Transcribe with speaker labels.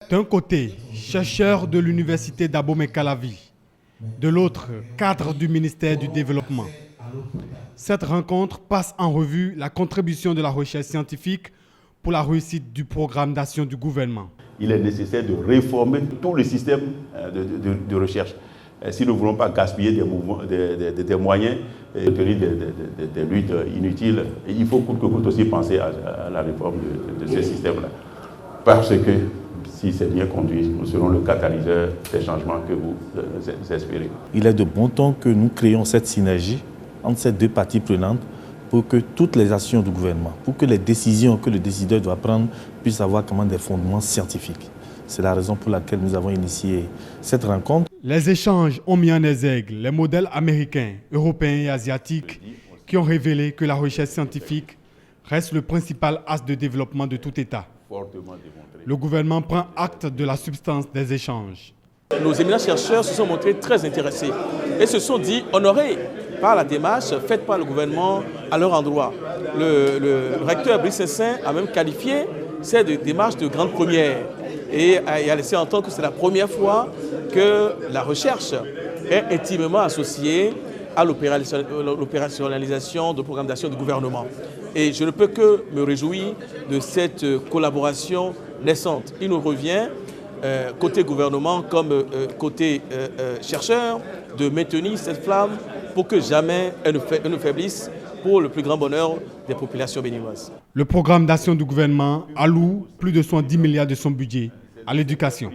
Speaker 1: D'un côté, chercheur de l'université d'Abomey-Calavi, de l'autre, cadre du ministère du Développement. Cette rencontre passe en revue la contribution de la recherche scientifique pour la réussite du programme d'action du gouvernement.
Speaker 2: Il est nécessaire de réformer tout le système de recherche. Si nous ne voulons pas gaspiller des moyens et tenir des luttes inutiles, il faut coûte que coûte aussi penser à la réforme de ce système-là. Parce que si c'est bien conduit, nous serons le catalyseur des changements que vous espérez.
Speaker 3: Il est de bon temps que nous créions cette synergie entre ces deux parties prenantes pour que toutes les actions du gouvernement, pour que les décisions que le décideur doit prendre puissent avoir comme des fondements scientifiques. C'est la raison pour laquelle nous avons initié cette rencontre.
Speaker 1: Les échanges ont mis en exergue les modèles américains, européens et asiatiques qui ont révélé que la recherche scientifique reste le principal axe de développement de tout État. Le gouvernement prend acte de la substance des échanges.
Speaker 4: Nos éminents chercheurs se sont montrés très intéressés et se sont dit honorés par la démarche faite par le gouvernement à leur endroit. Le recteur Brice Sessin a même qualifié cette démarche de grande première et a laissé entendre que c'est la première fois que la recherche est intimement associée à l'opérationnalisation de programmes d'action du gouvernement. Et je ne peux que me réjouir de cette collaboration naissante. Il nous revient, côté gouvernement comme côté chercheurs, de maintenir cette flamme pour que jamais elle ne faiblisse pour le plus grand bonheur des populations béninoises.
Speaker 1: Le programme d'action du gouvernement alloue plus de 70 milliards de son budget à l'éducation.